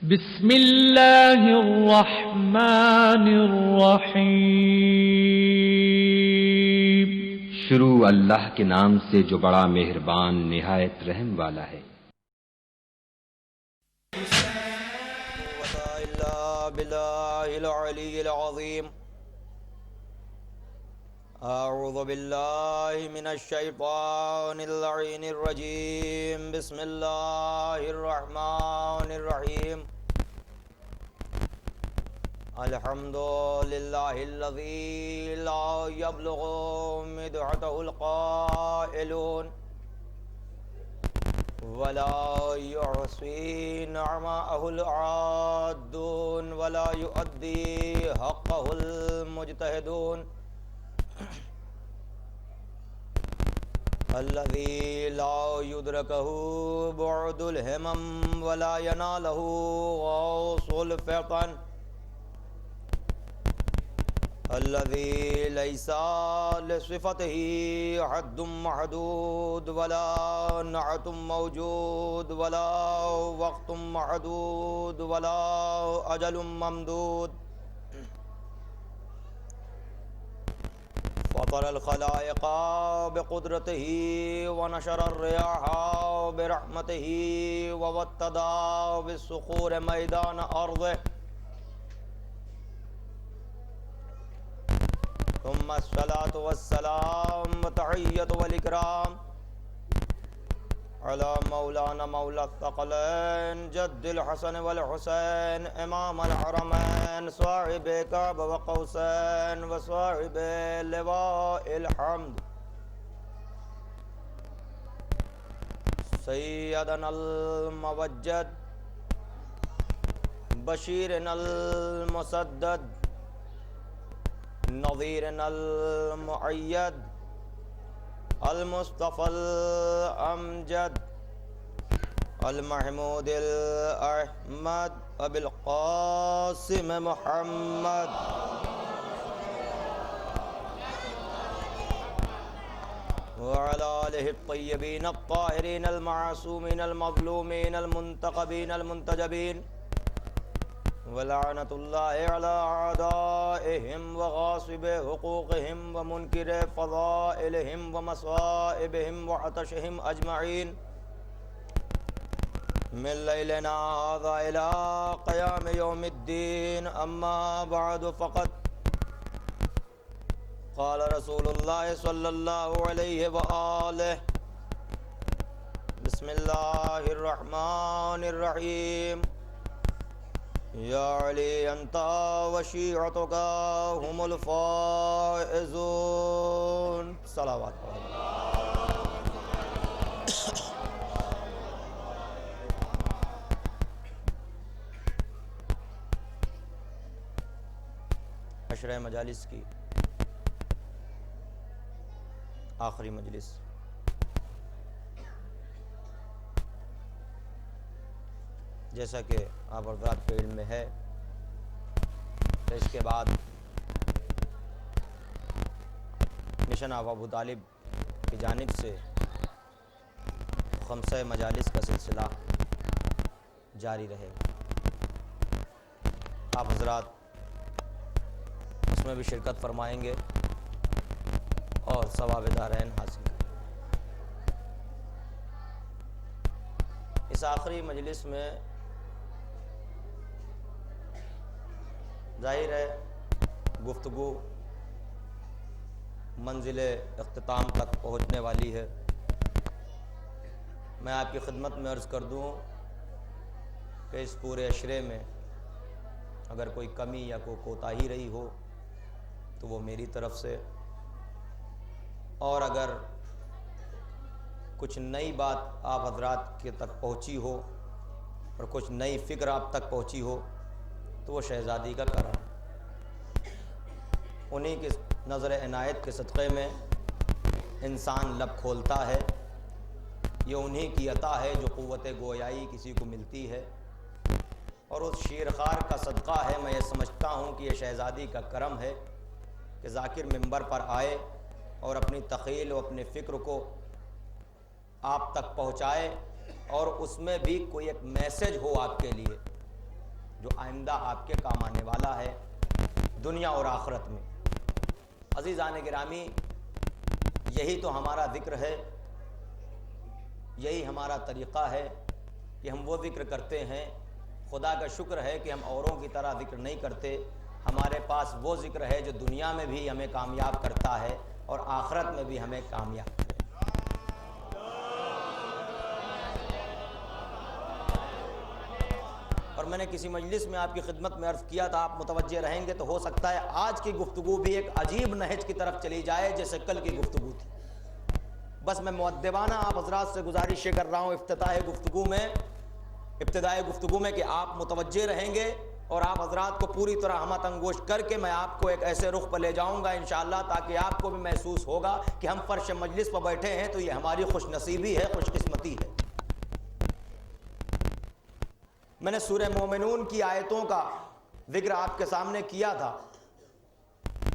بسم اللہ الرحمن الرحیم۔ شروع اللہ کے نام سے جو بڑا مہربان نہایت رحم والا ہے۔ الا باللہ العلی العظیم۔ اعوذ باللہ من الشیطان اللعین الرجیم۔ بسم اللہ الرحمن الرحیم۔ الحمد للہ الذی لا یبلغ مدحتہ القائلون ولا يعصي نعماءه العادون ولا يؤدي حقه المجتهدون الذي لا يدركه بعد الهمم ولا يناله غوص الفطن الذي ليس لصفته حد محدود ولا نعت موجود ولا وقت محدود ولا أجل ممدود فطر الخلائق بقدرته ونشر الرياح برحمته ووتد بالصخور ميدان أرضه ثم الصلاة والسلام وتحية والإكرام على مولانا مولى الثقلين جد الحسن والحسين إمام الحرمين صاحب كعب وقوسين وصاحب لواء الحمد سيدنا الموجد بشيرنا المسدد نظيرنا المؤيد المصطفى الأمجد المحمود الأحمد أبي القاسم محمد وعلى آله الطيبين الطاهرين المعصومين المظلومين المنتقبين المنتجبين ولعنة الله على أعدائهم وغاصب حقوقهم ومنكر فضائلهم ومصائبهم وعطشهم أجمعين من ليلنا هذا إلى قيام يوم الدين. أما بعد فقد قال رسول الله صلى الله عليه وآله بسم الله الرحمن الرحيم. یا علی انت وشیعتک هم الفائزون. صلوات عشرہ مجالس کی آخری مجلس جیسا کہ آپ حضرات کے علم میں ہے، تو اس کے بعد مشن آف ابو طالب کی جانب سے خمسہ مجالس کا سلسلہ جاری رہے گا. آپ حضرات اس میں بھی شرکت فرمائیں گے اور ثواب دارین حاصل کریں. اس آخری مجلس میں ظاہر ہے گفتگو منزل اختتام تک پہنچنے والی ہے. میں آپ کی خدمت میں عرض کر دوں کہ اس پورے عشرے میں اگر کوئی کمی یا کوئی کوتاہی رہی ہو تو وہ میری طرف سے، اور اگر کچھ نئی بات آپ حضرات کے تک پہنچی ہو اور کچھ نئی فکر آپ تک پہنچی ہو تو وہ شہزادی کا کرم، انہی کی نظر عنایت کے صدقے میں انسان لب کھولتا ہے. یہ انہی کی عطا ہے جو قوت گویائی کسی کو ملتی ہے، اور اس شیرخوار کا صدقہ ہے. میں یہ سمجھتا ہوں کہ یہ شہزادی کا کرم ہے کہ ذاکر منبر پر آئے اور اپنی تخیل و اپنے فکر کو آپ تک پہنچائے اور اس میں بھی کوئی ایک میسج ہو آپ کے لیے جو آئندہ آپ کے کام آنے والا ہے دنیا اور آخرت میں۔ عزیزان گرامی، یہی تو ہمارا ذکر ہے، یہی ہمارا طریقہ ہے کہ ہم وہ ذکر کرتے ہیں۔ خدا کا شکر ہے کہ ہم اوروں کی طرح ذکر نہیں کرتے، ہمارے پاس وہ ذکر ہے جو دنیا میں بھی ہمیں کامیاب کرتا ہے اور آخرت میں بھی ہمیں کامیاب کرے۔ اور میں نے کسی مجلس میں آپ کی خدمت میں عرض کیا تھا، آپ متوجہ رہیں گے تو ہو سکتا ہے آج کی گفتگو بھی ایک عجیب نہج کی طرف چلی جائے جیسے کل کی گفتگو تھی۔ بس میں مؤدبانہ آپ حضرات سے گزارش یہ کر رہا ہوں ابتدائی گفتگو میں کہ آپ متوجہ رہیں گے اور آپ حضرات کو پوری طرح ہمت انگوش کر کے میں آپ کو ایک ایسے رخ پر لے جاؤں گا انشاءاللہ، تاکہ آپ کو بھی محسوس ہوگا کہ ہم فرش مجلس پر بیٹھے ہیں تو یہ ہماری خوش نصیبی ہے، خوش قسمتی ہے۔ میں نے سورہ مومنون کی آیتوں کا ذکر آپ کے سامنے کیا تھا،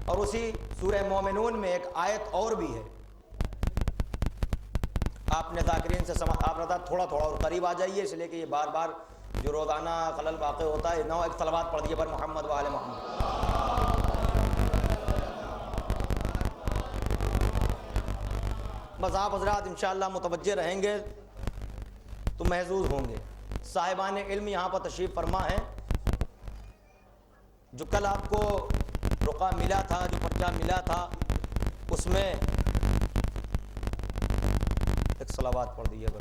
اور اسی سورہ مومنون میں ایک آیت اور بھی ہے۔ آپ نے ذاکرین سے آپ رہتا تھوڑا اور قریب آ جائیے، اس لیے کہ یہ بار بار جو روزانہ خلل واقع ہوتا ہے۔ ایک صلوات پڑھ دیجیے پر محمد و آل محمد۔ بس آپ حضرات انشاءاللہ متوجہ رہیں گے تو محظوظ ہوں گے۔ صاحبان علم یہاں پر تشریف فرما ہے۔ جو کل آپ کو رقعہ ملا تھا، جو پرچہ ملا تھا، اس میں ایک صلوات پڑھ دیجیے گا۔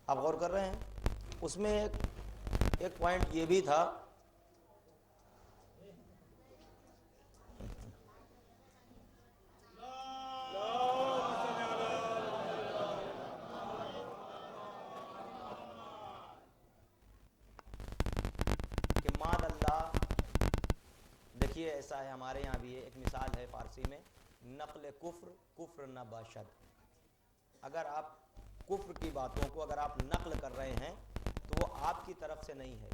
آپ غور کر رہے ہیں، اس میں ایک پوائنٹ یہ بھی تھا کہ ماد اللہ، دیکھیے ایسا ہے ہمارے یہاں بھی ہے، ایک مثال ہے فارسی میں، نقل کفر نہ باشد۔ اگر آپ کفر کی باتوں کو اگر آپ نقل کر رہے ہیں تو وہ آپ کی طرف سے نہیں ہے،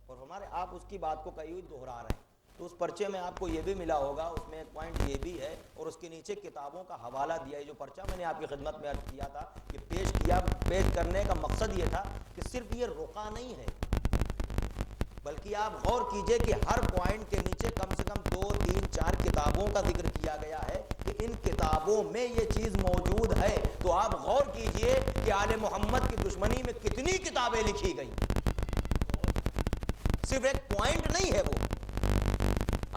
اور آپ اس کی بات کو کئی دہرا رہے ہیں۔ تو اس پرچے میں آپ کو یہ بھی ملا ہوگا، اس میں ایک پوائنٹ یہ بھی ہے، اور اس کے نیچے کتابوں کا حوالہ دیا ہے۔ جو پرچہ میں نے آپ کی خدمت میں عرض کیا تھا کہ پیش کرنے کا مقصد یہ تھا کہ صرف یہ رقعہ نہیں ہے، بلکہ آپ غور کیجئے کہ ہر پوائنٹ کے نیچے کم سے کم 2 3 4 کتابوں کا ذکر کیا گیا ہے کہ ان کتابوں میں یہ چیز موجود ہے۔ تو آپ غور کیجئے کہ آل محمد کی دشمنی میں کتنی کتابیں لکھی گئی، صرف ایک پوائنٹ نہیں ہے وہ۔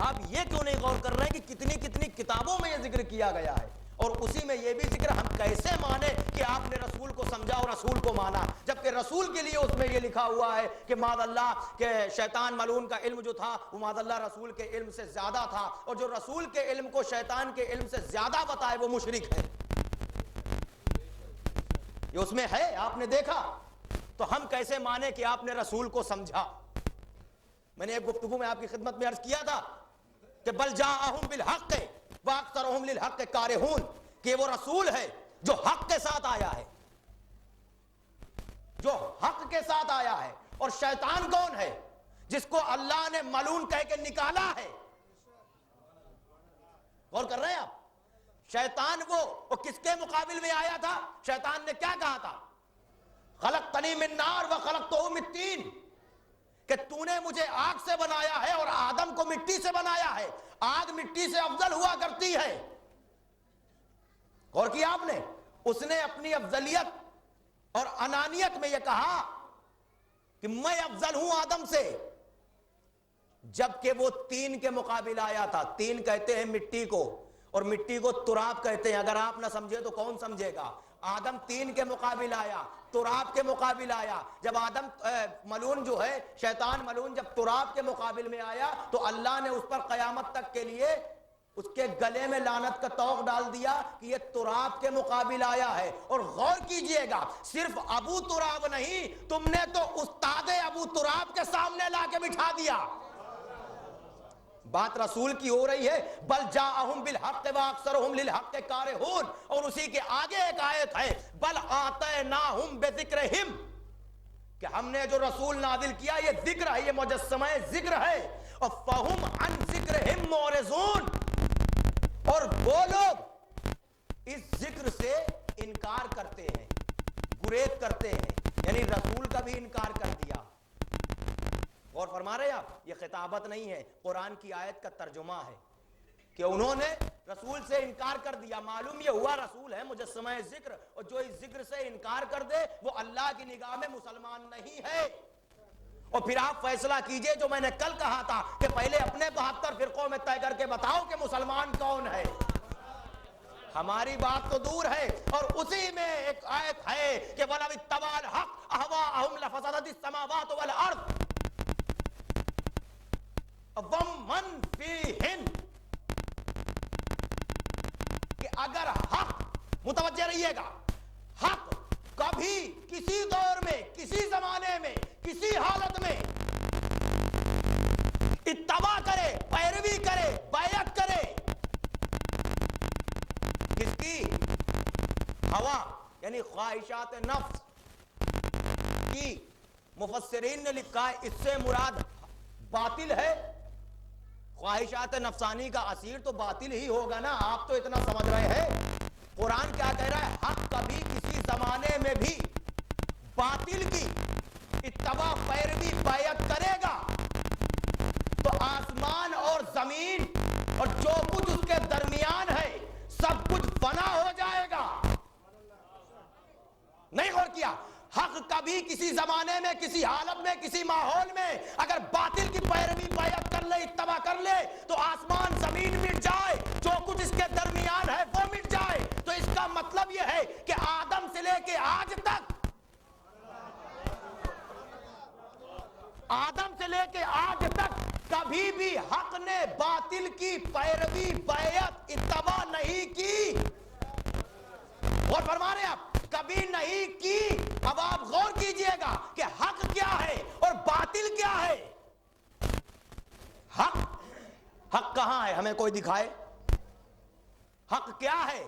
آپ یہ کیوں نہیں غور کر رہے ہیں کہ کتنی کتابوں میں یہ ذکر کیا گیا ہے، اور اسی میں یہ بھی ذکر ہم کیسے مانے کہ آپ نے رسول کو سمجھا اور رسول کو مانا، جبکہ رسول کے لیے اس میں یہ لکھا ہوا ہے کہ معاذ اللہ کہ شیطان ملعون کا علم جو تھا وہ معاذ اللہ رسول کے علم سے زیادہ تھا، اور جو رسول کے علم کو شیطان کے علم سے زیادہ بتائے وہ مشرک ہے۔ یہ اس میں ہے، آپ نے دیکھا، تو ہم کیسے مانے کہ آپ نے رسول کو سمجھا؟ میں نے ایک گفتگو میں آپ کی خدمت میں عرض کیا تھا کہ بل جاءہم بالحق واکثرہم للحق کارہون، کہ وہ رسول ہے جو حق کے ساتھ آیا ہے، جو حق کے ساتھ آیا ہے۔ اور شیطان کون ہے؟ جس کو اللہ نے ملعون کہہ کے نکالا ہے۔ غور کر رہے ہیں آپ؟ شیطان وہ کس کے مقابل میں آیا تھا؟ شیطان نے کیا کہا تھا؟ خلقتنی من نار وخلقتہ من طین، کہ تو نے مجھے آگ سے بنایا ہے اور آدم کو مٹی سے بنایا ہے، آگ مٹی سے افضل ہوا کرتی ہے۔ غور کیا آپ نے؟ اس نے اپنی افضلیت اور انانیت میں یہ کہا کہ میں افضل ہوں آدم سے، جبکہ وہ طین کے مقابل آیا تھا۔ طین کہتے ہیں مٹی کو، اور مٹی کو تراب کہتے ہیں۔ اگر آپ نہ سمجھے تو کون سمجھے گا؟ آدم طین کے مقابل آیا، تراب کے مقابل آیا۔ جب آدم ملعون جو ہے شیطان ملعون جب تراب کے مقابل میں آیا تو اللہ نے اس پر قیامت تک کے لیے اس کے گلے میں لعنت کا طوق ڈال دیا کہ یہ تراب کے مقابل آیا ہے۔ اور غور کیجئے گا، صرف ابو تراب نہیں، تم نے تو استاد ابو تراب کے سامنے لا کے بٹھا دیا۔ بات رسول کی ہو رہی ہے، بل جاءہم بالحق واکثرہم للحق کارہون، اور اسی کے آگے ایک آیت ہے بل آتیناہم بذکرہم، کہ ہم نے جو رسول نازل کیا یہ ذکر ہے، یہ مجسمہ ذکر ہے، اور فہم عن ذکرہم معرضون، اور وہ لوگ اس ذکر سے انکار کرتے ہیں، گریز کرتے ہیں، یعنی رسول کا بھی انکار کر دیا. اور فرما رہے آپ یہ خطابت نہیں ہے، قرآن کی آیت کا ترجمہ ہے کہ انہوں نے رسول سے انکار کر دیا. معلوم یہ ہوا رسول ہے مجسمہ ذکر، اور جو اس ذکر سے انکار کر دے وہ اللہ کی نگاہ میں مسلمان نہیں ہے. اور پھر آپ فیصلہ کیجئے جو میں نے کل کہا تھا کہ پہلے اپنے 72 فرقوں میں طے کر کے بتاؤ کہ مسلمان کون ہے. ہماری بات تو دور ہے، اور اسی میں ایک آیت ہے کہ وَلَوِ اتَّبَعَ الْحَقُّ أَهْوَاءَهُمْ لَفَسَدَتِ السَّمَاوَاتُ وَالْأَرْضُ وَمَنْ فِيهِنَّ، کہ اگر حق، متوجہ رہیے گا، حق کبھی کسی دور میں، کسی زمانے میں، کسی حالت میں اتباع کرے، پیروی کرے، بیعت کرے کس کی؟ ہوا یعنی خواہشات نفس کی. مفسرین نے لکھا ہے اس سے مراد باطل ہے. خواہشات نفسانی کا اسیر تو باطل ہی ہوگا نا، آپ تو اتنا سمجھ رہے ہیں. قرآن کیا کہہ رہا ہے؟ حق کبھی کسی زمانے میں بھی باطل کی اتباع، پیروی، بیعت کرے گا تو آسمان اور زمین اور جو کچھ اس کے درمیان ہے سب کچھ فنا ہو جائے گا. نہیں غور کیا؟ حق کبھی کسی زمانے میں، کسی حالت میں، کسی ماحول میں اگر باطل کی پیروی، بیعت کر لے، اتباع کر لے تو آسمان زمین مٹ جائے، جو کچھ اس کے درمیان ہے وہ مٹ جائے. تو اس کا مطلب یہ ہے کہ آدم سے لے کے آج تک، آدم سے لے کے آج تک کبھی بھی حق نے باطل کی پیروی، بیعت، اتباع نہیں کی. اور فرما رہے ہیں آپ کبھی نہیں کی. اب آپ غور کیجئے گا کہ حق کیا ہے اور باطل کیا ہے. حق کہاں ہے؟ ہمیں کوئی دکھائے. حق کیا ہے؟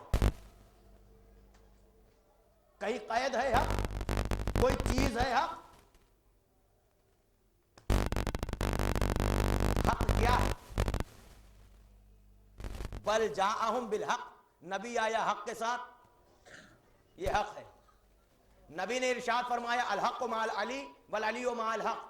کہیں قید ہے حق؟ کوئی چیز ہے حق؟ حق کیا ہے؟ بل جاءہم بالحق، نبی آیا حق کے ساتھ، یہ حق ہے. نبی نے ارشاد فرمایا الحق مع العلی والعلی مع الحق.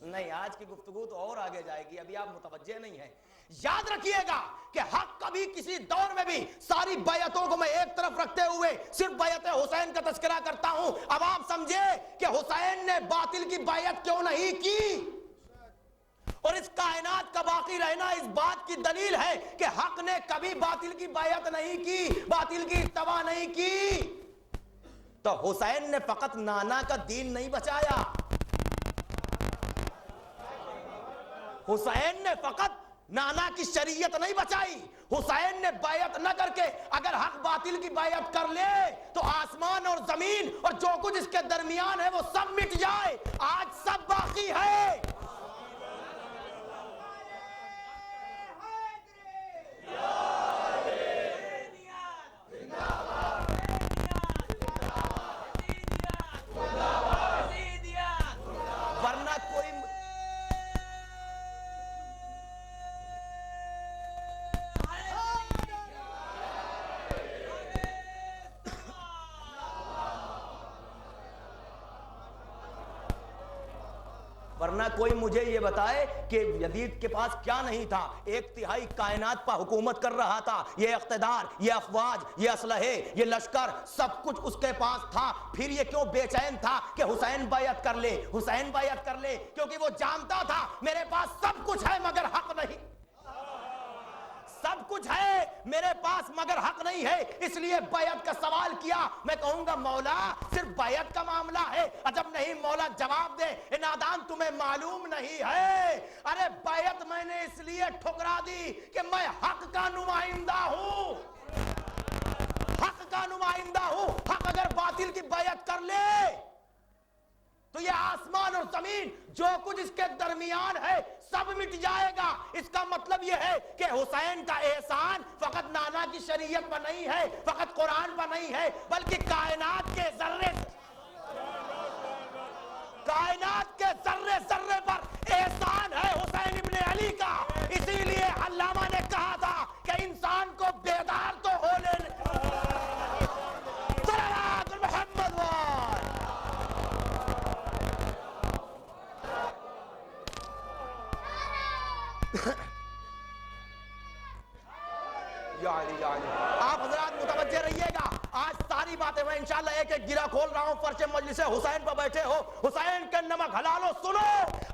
نہیں، آج کی گفتگو تو اور آگے جائے گی، ابھی آپ متوجہ نہیں ہیں. یاد رکھیے گا کہ حق کبھی کسی دور میں بھی، ساری بیعتوں کو میں ایک طرف رکھتے ہوئے صرف بیعت حسین کا تذکرہ کرتا ہوں. اب آپ سمجھے کہ حسین نے باطل کی بیعت کیوں نہیں کی، اور اس کائنات کا باقی رہنا اس بات کی دلیل ہے کہ حق نے کبھی باطل کی بیعت نہیں کی، باطل کی اتباع نہیں کی. تو حسین نے فقط نانا کا دین نہیں بچایا، حسین نے فقط نانا کی شریعت نہیں بچائی. حسین نے بیعت نہ کر کے اگر حق باطل کی بیعت کر لے تو آسمان اور زمین اور جو کچھ اس کے درمیان ہے وہ سب مٹ جائے. آج سب باقی ہے. ورنہ کوئی مجھے یہ بتائے کہ یزید کے پاس کیا نہیں تھا؟ 1/3 کائنات پر حکومت کر رہا تھا. یہ اقتدار، یہ افواج، یہ اسلحے، یہ لشکر، سب کچھ اس کے پاس تھا. پھر یہ کیوں بے چین تھا کہ حسین بیعت کر لے، حسین بیعت کر لے؟ کیونکہ وہ جانتا تھا میرے پاس سب کچھ ہے مگر حق نہیں. سب کچھ ہے میرے پاس مگر حق نہیں ہے، اس لیے بیعت کا سوال کیا. میں کہوں گا مولا صرف بیعت کا معاملہ ہے؟ عجب نہیں. مولا جواب دے اے نادان تمہیں معلوم نہیں ہے. ارے بیعت میں نے اس لیے ٹھکرا دی کہ میں حق کا نمائندہ ہوں، حق کا نمائندہ ہوں. حق اگر باطل کی بیعت کر لے تو یہ آسمان اور زمین جو کچھ اس کے درمیان ہے سب مٹ جائے گا. اس کا مطلب یہ ہے کہ حسین کا احسان فقط نانا کی شریعت پر نہیں ہے، فقط قرآن پر نہیں ہے، بلکہ کائنات کے ذرے ذرے پر احسان ہے حسین ابن علی کا. اسی لیے علامہ نے کہا تھا کہ انسان آپ حضرات متوجہ رہیے گا. آج ساری باتیں میں انشاءاللہ ایک ایک گرہ کھول رہا ہوں. فرش مجلس حسین پر بیٹھے ہو, حسین کے نمک حلال ہو. سنو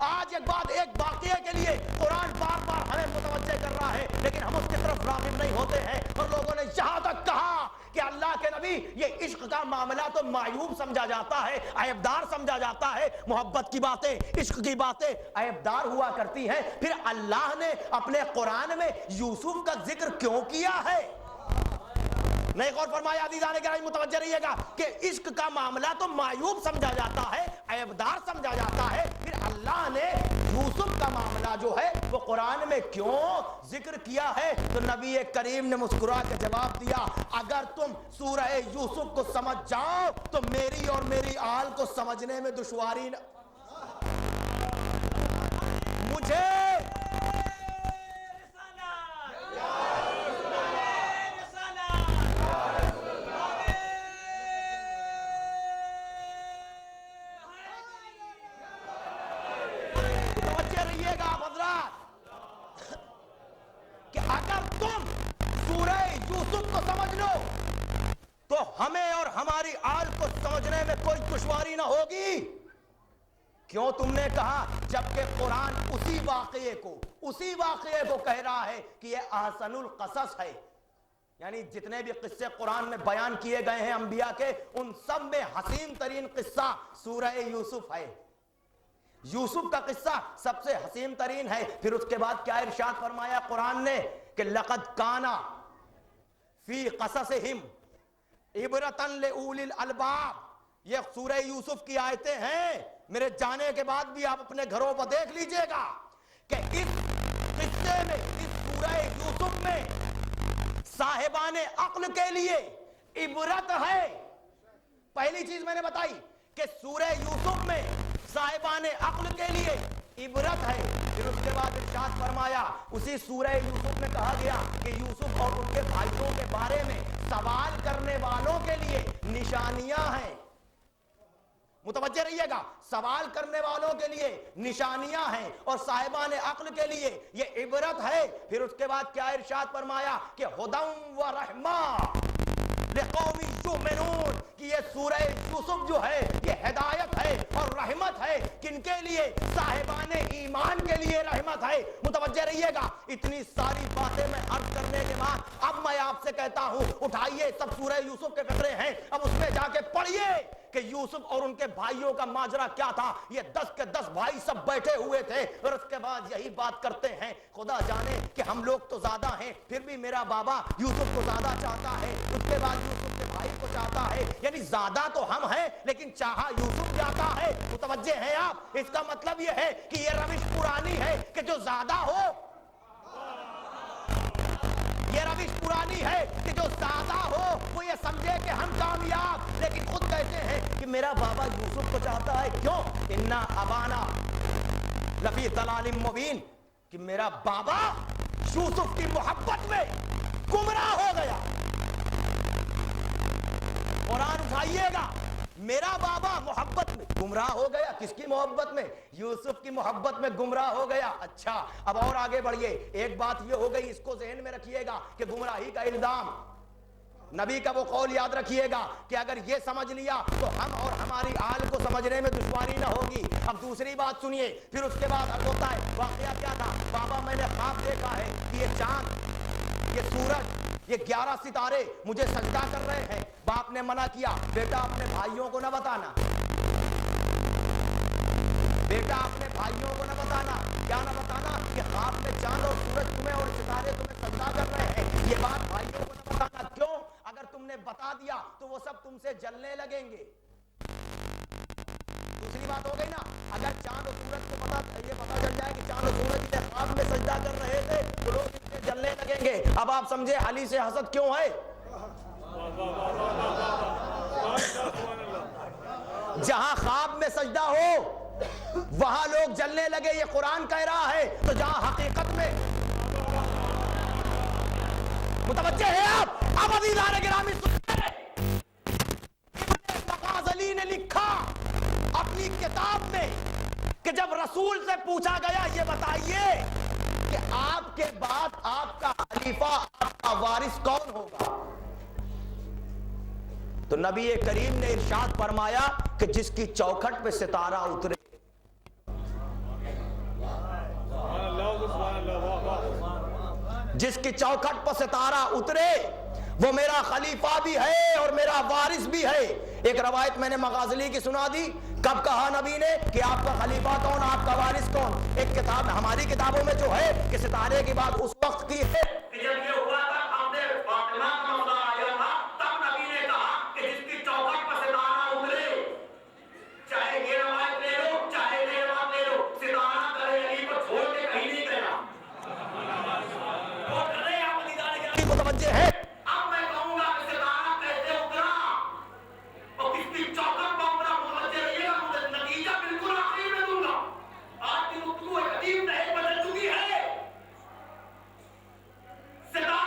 آج ایک بات, ایک واقعے کے لیے قرآن بار بار ہمیں متوجہ کر رہا ہے, لیکن ہم اس کی طرف راغب نہیں ہوتے ہیں. اور لوگوں نے یہاں تک کہا کہ اللہ کے نبی یہ عشق کا معاملہ تو معیوب سمجھا جاتا ہے, عیبدار سمجھا جاتا ہے. محبت کی باتیں, عشق کی باتیں عیبدار ہوا کرتی ہیں. پھر اللہ نے اپنے قرآن میں یوسف کا ذکر کیوں کیا ہے؟ نہیں غور فرمایا عزیزان گرامی, متوجہ رہیے گا کہ عشق کا معاملہ تو معیوب سمجھا جاتا ہے, عیبدار سمجھا جاتا ہے. پھر اللہ نے یوسف کا معاملہ جو ہے وہ قرآن میں کیوں ذکر کیا ہے؟ تو نبی کریم نے مسکرا کے جواب دیا, اگر تم سورہ یوسف کو سمجھ جاؤ تو میری اور میری آل کو سمجھنے میں دشواری نہ. مجھے تو ہمیں اور ہماری آل کو سمجھنے میں کوئی دشواری نہ ہوگی. کیوں تم نے کہا؟ جبکہ قرآن اسی واقعے کو کہہ رہا ہے کہ یہ احسن القصص ہے. یعنی جتنے بھی قصے قرآن میں بیان کیے گئے ہیں انبیاء کے, ان سب میں حسین ترین قصہ سورہ یوسف ہے. یوسف کا قصہ سب سے حسین ترین ہے. پھر اس کے بعد کیا ارشاد فرمایا قرآن نے کہ لقد کان فی قصصہم عبرۃ لأولی الالباب. یہ سورہ یوسف کی آیتیں ہیں. میرے جانے کے بعد بھی آپ اپنے گھروں پر دیکھ لیجئے گا کہ اس قصے میں, اس سورہ یوسف میں صاحبان عقل کے لیے عبرت ہے. پہلی چیز میں نے بتائی کہ سورہ یوسف میں صاحبان عقل کے لیے عبرت ہے. پھر اس کے بعد ارشاد فرمایا, اسی سورہ یوسف میں کہا گیا کہ یوسف اور ان کے بھائیوں کے بارے میں سوال کرنے والوں کے لیے نشانیاں ہیں. متوجہ رہیے گا, سوال کرنے والوں کے لیے نشانیاں ہیں اور صاحبان عقل کے لیے یہ عبرت ہے. پھر اس کے بعد کیا ارشاد فرمایا کہ ہدی و رحمہ لقوم یؤمنون, کہ یہ سورہ یوسف جو ہے یہ ہدایت ہے اور رحمت ہے. کن کے لیے؟ صاحبان ایمان کے لیے رحمت ہے. متوجہ رہیے گا. اتنی ساری باتیں میں عرض کرنے کے بعد اب میں آپ سے کہتا ہوں, اٹھائیے سب سورہ یوسف کے فقرے ہیں, اب اس میں جا کے پڑھیے کہ یوسف اور ان کے بھائیوں کا ماجرا کیا تھا. یہ 10 کے 10 بھائی سب بیٹھے ہوئے تھے اور اس کے بعد یہی بات کرتے ہیں, خدا جانے کہ ہم لوگ تو زیادہ ہیں, پھر بھی میرا بابا یوسف کو زیادہ چاہتا ہے, اس کے بعد یوسف کے بھائی کو چاہتا ہے. یعنی زیادہ تو ہم ہیں لیکن چاہا یوسف جاتا ہے. متوجہ ہیں آپ؟ اس کا مطلب یہ ہے کہ یہ روش پرانی ہے کہ جو زیادہ ہو, یہ روش پرانی ہے کہ جو زیادہ ہو وہ یہ سمجھے کہ ہم کامیاب, لیکن خود کہتے ہیں کہ میرا بابا یوسف کو چاہتا ہے. کیوں؟ انا ابانا لفی ضلال مبین, کہ میرا بابا یوسف کی محبت میں گمراہ ہو گیا. قرآن اٹھائیے گا, میرا بابا محبت میں گمراہ ہو گیا. کس کی محبت میں؟ یوسف کی محبت میں گمراہ ہو گیا. اچھا اب اور آگے بڑھیے. ایک بات یہ ہو گئی, اس کو ذہن میں رکھیے گا کہ گمراہی کا الزام, نبی کا وہ قول یاد رکھیے گا کہ اگر یہ سمجھ لیا تو ہم اور ہماری آل کو سمجھنے میں دشواری نہ ہوگی. اب دوسری بات سنیے. پھر اس کے بعد عرض ہوتا ہے واقعہ کیا تھا. بابا میں نے خواب دیکھا ہے کہ یہ چاند, یہ سورج, یہ 11 ستارے مجھے سجدہ کر رہے ہیں. باپ نے منع کیا, بیٹا اپنے بھائیوں کو نہ بتانا, بیٹا اپنے بھائیوں کو نہ بتانا. کیا نہ بتانا؟ کہ خواب میں چاند اور سورج تمہیں اور ستارے تمہیں سجدہ کر رہے ہیں. یہ بات بھائیوں کو نہ بتانا. کیوں؟ اگر تم نے بتا دیا تو وہ سب تم سے جلنے لگیں گے. دوسری بات ہو گئی نا, اگر چاند اور سورج کو یہ پتا چل جائے کہ چاند اور سورج نے خواب میں سجدہ کر رہے تھے تو لوگ ان سے جلنے لگیں گے. اب آپ سمجھے علی سے حسد کیوں ہے. جہاں خواب میں سجدہ ہو وہاں لوگ جلنے لگے, یہ قرآن کہہ رہا ہے. تو جہاں حقیقت میں, متوجہ ہے آپ؟ اب عزیزان گرامی سنیے, ابن مغازلی نے لکھا اپنی کتاب میں کہ جب رسول سے پوچھا گیا یہ بتائیے کہ آپ کے بعد آپ کا خلیفہ، آپ کا وارث کون ہوگا؟ تو نبی کریم نے ارشاد فرمایا کہ جس کی چوکھٹ پہ ستارہ اترے، جس کی چوکھٹ پر ستارہ اترے وہ میرا خلیفہ بھی ہے اور میرا وارث بھی ہے۔ ایک روایت میں نے مغازلی کی سنا دی، کب کہا نبی نے کہ آپ کا خلیفہ کون، آپ کا وارث کون؟ ایک کتاب ہماری کتابوں میں جو ہے کہ ستارے کی بات اس وقت کی ہے کہ جب یہ ہوا تھا فاطمہ کا مسئلہ آیا تھا، تب نبی نے کہا کہ جس کی چوکھٹ پر ستارہ اترے، چاہے یہ روایت لے لو چاہے یہ روایت لے لو، ستارہ کرے علی کو چھوڑ کے کہیں نہیں گیا۔ وہ کرے آپ دیدار علی کو توجہ ہے۔ اب میں کہوں گا کہ ستارہ کیسے اترا اور کس کی چوکھٹ پر اترا، متوجہ رہیے گا، مجھے نتیجہ بالکل آخری میں دوں گا۔ آج کی گفتگو ایک عجیب تحت بدل چکی ہے۔ ستارہ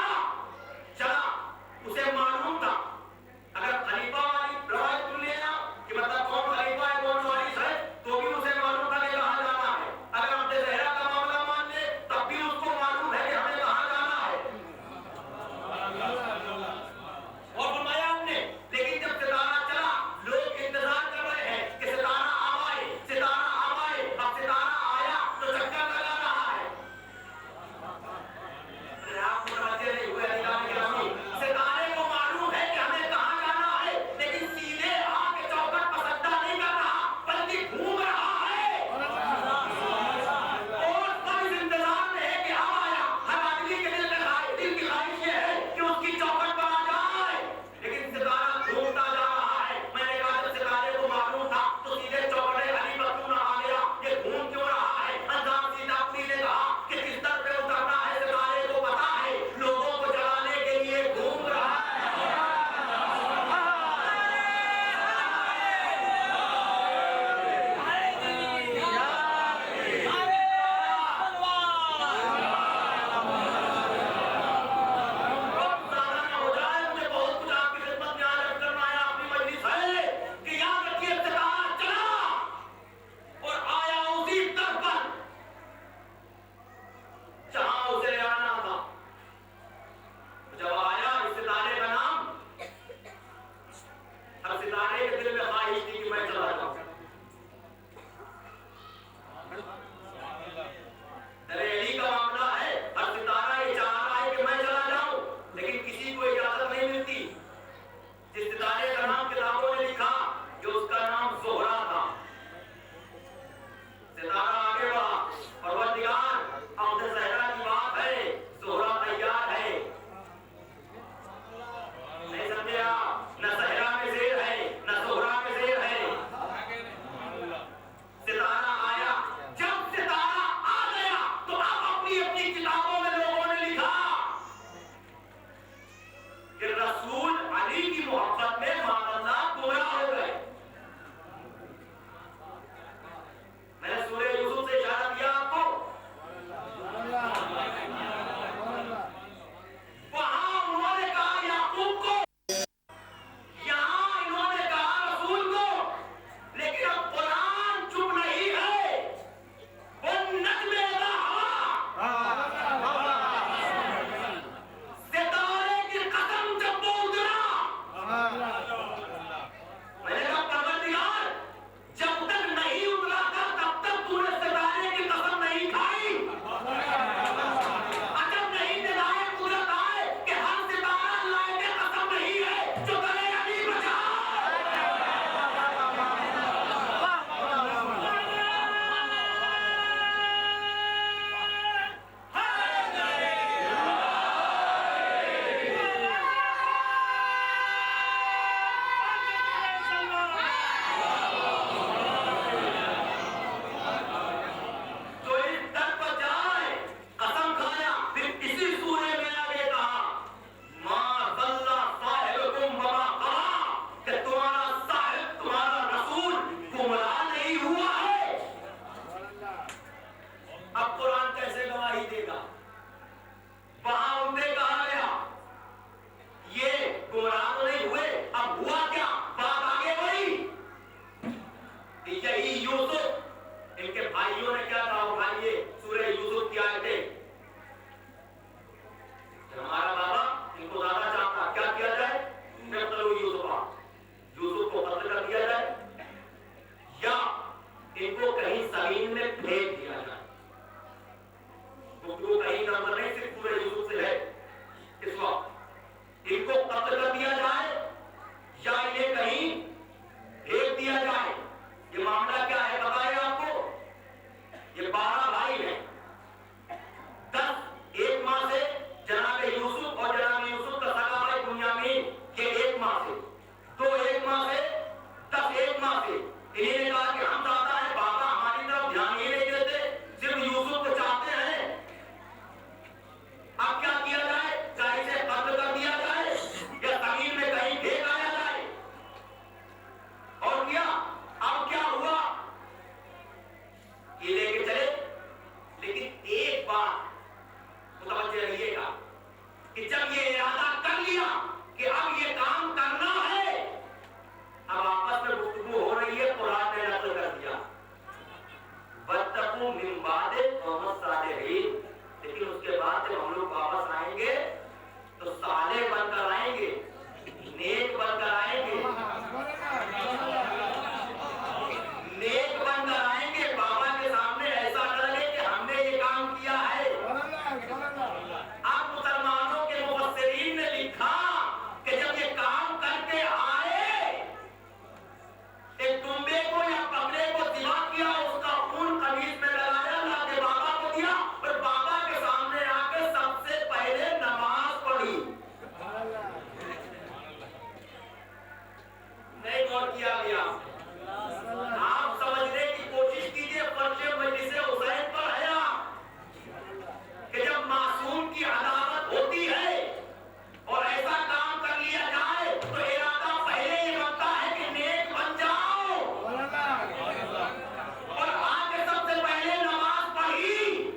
خلقوا من بعد قوم الصالحین، لیکن اس کے بعد جب ہم لوگ واپس آئیں گے تو صالح بن کر آئیں گے، نیک بن کر آئیں گے، نیک بن کر آئیں گے، بابا کے سامنے ایسا کریں گے کہ ہم نے یہ کام کیا ہے۔ اب مسلمانوں کے مفسرین نے لکھا کہ جب یہ کام کر کے آئے، ایک دمبے کو یا بکرے کو ذبح کیا، اس کا خون قمیص میں لگایا، لا کے بابا کو دیا اور بابا کے سامنے آ کے سب سے پہلے نماز پڑھی۔ نہیں غور کیا گیا؟ آپ سمجھنے کی کوشش کیجئے فرش مجلس حسین پر حیا کہ جب معصوم کی عدالت ہوتی ہے اور ایسا کام کر لیا جائے تو ارادہ پہلے یہ بنتا ہے کہ نیک بن جاؤ، اور آگے سب سے پہلے نماز پڑھی۔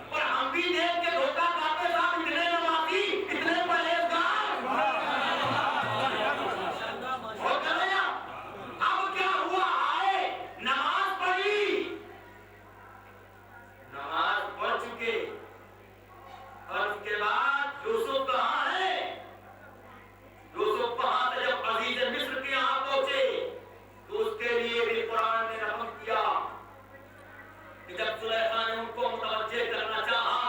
اور ہم بھی دیکھ کے دھوکہ کھاتے صاحب، اتنے نمازی، اتنے پرہیزگار ہو گیا۔ اب کیا ہوا؟ آئے، نماز پڑھی، نماز پڑھ چکے، اور اس کے بعد یوسف کہاں ہے؟ یوسف کہاں سے جب عزیز مصر کے یہاں پہنچے تو اس کے لیے بھی قرآن نے رحم کیا کہ جب زلیخا نے ان کو متوجہ کرنا چاہا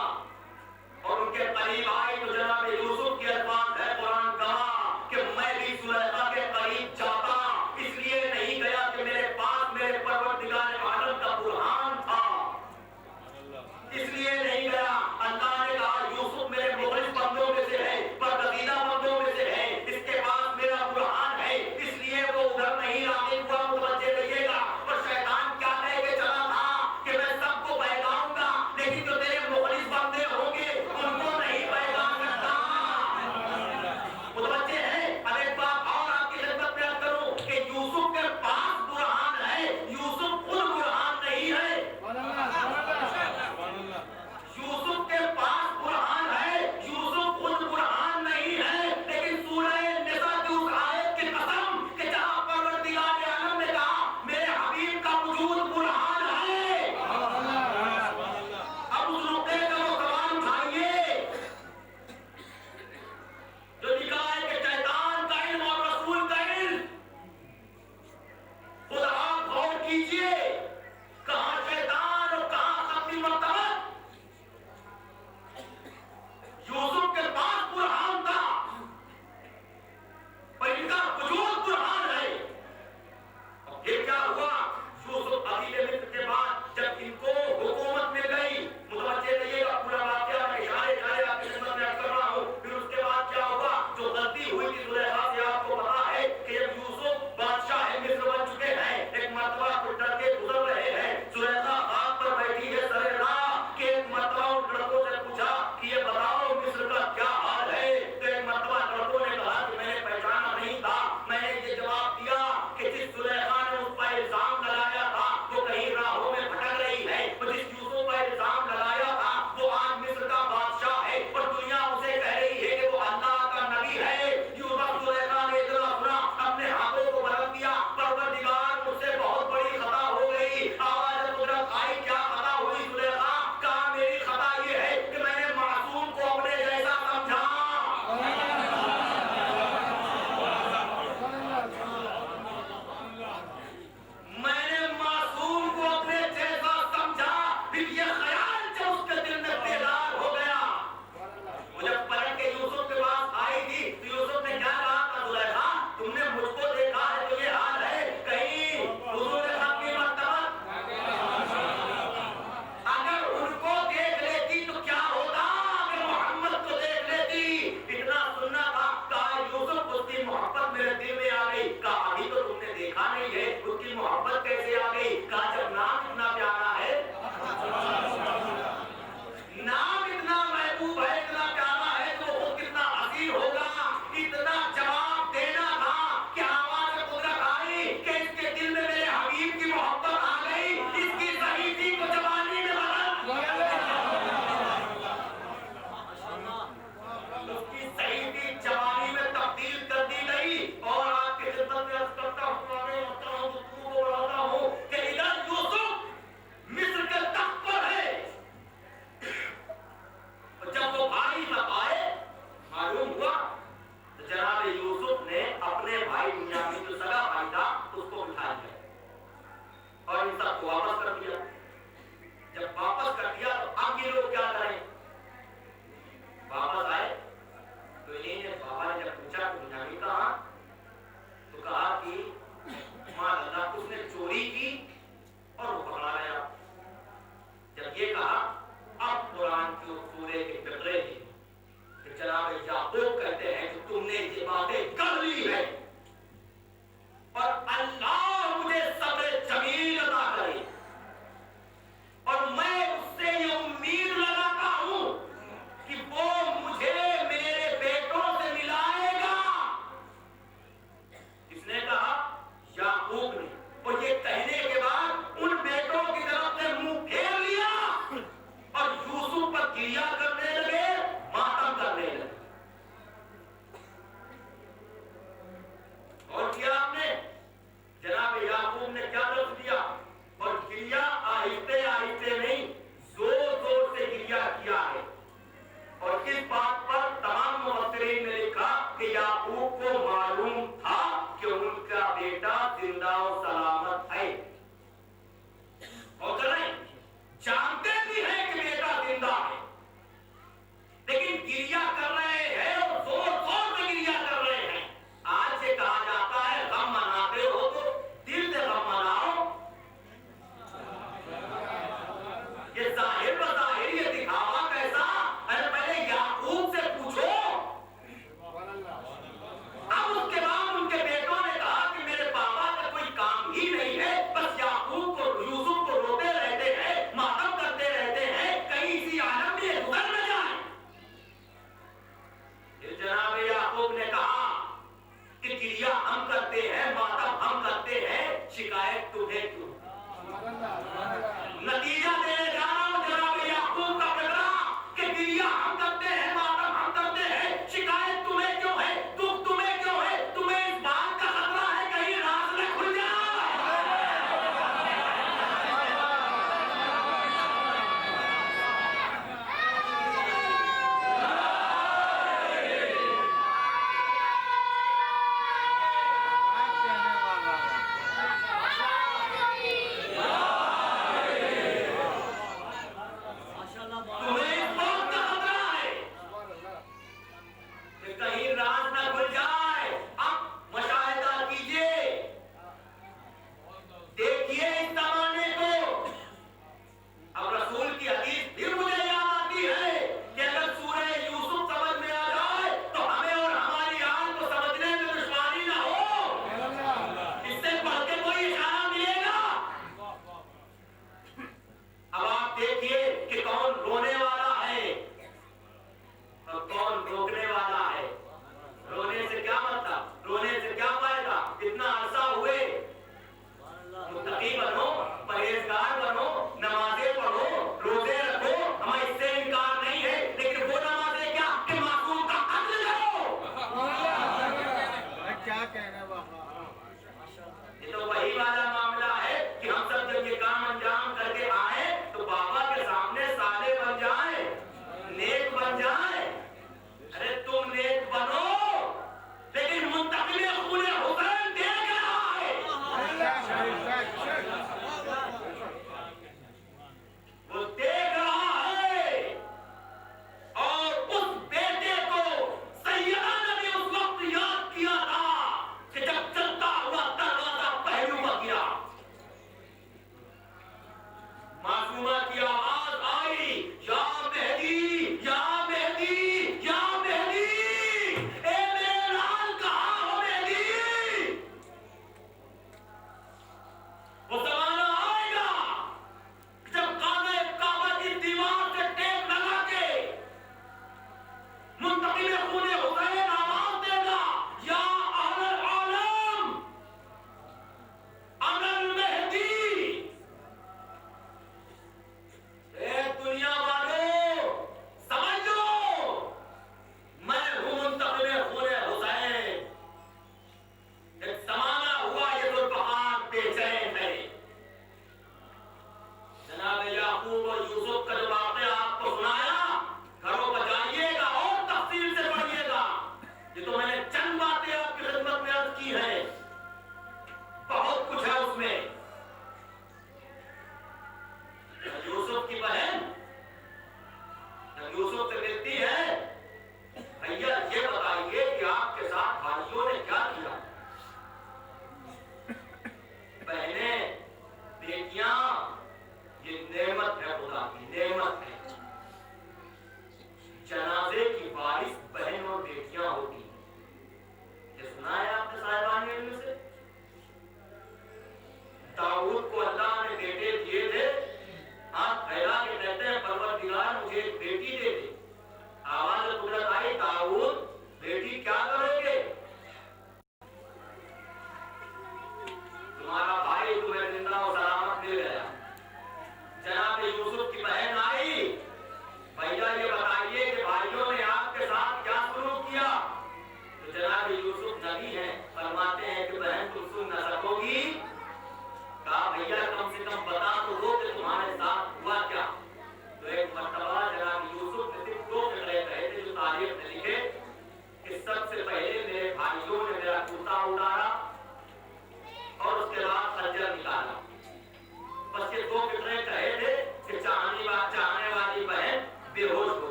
اور ان کے قریب آئی تو جناب یوسف کے الفاظ ہے قرآن کہا کہ میں بھی زلیخا کے قریب جاتا، اس لیے نہیں گیا کہ میرے پاس میرے پروردگار عالم کا برہان تھا، اس لیے نہیں گیا۔ اللہ نے کہا یوسف میرے مخلص بندوں میں سے ہے، برگزیدہ بندوں میں سے ہے، اس کے پاس میرا برہان ہے، اس لیے وہ ادھر نہیں راغب ہوا، متوجہ رہیے گا۔ اور شیطان کیا کہہ کے چلا تھا کہ میں سب کو بیان کہ ظاہر بظاہر یہ دکھاوا کیسا؟ ارے پہلے یعقوب سے پوچھو. اب اس کے بعد ان کے بیٹوں نے کہا کہ میرے پاپا کا کوئی کام ہی نہیں ہے, بس یعقوب کو یوسف کو روتے رہتے ہیں, ماتم کرتے رہتے ہیں, کہیں اسی عالم میں گزر نہ جائے. پھر جناب یعقوب نے کہا کہ گریہ ہم کرتے ہیں, ماتم ہم کرتے ہیں, شکایت تمہیں کیوں؟ نتیجہ دینے جا رہا ہوں جناب یعقوب کا فکرہ کہ گریہ ہم کرتے ہیں, ماتم ہم کرتے ہیں, شکایت تمہیں کیوں ہے, دکھ تمہیں کیوں ہے, تمہیں اس بات کا خطرہ ہے کہیں راز نہ کھل جائے.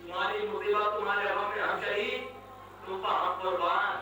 تمہاری مصیبت تمہارے غم میں ہم شہید, تم پر ہم قربان.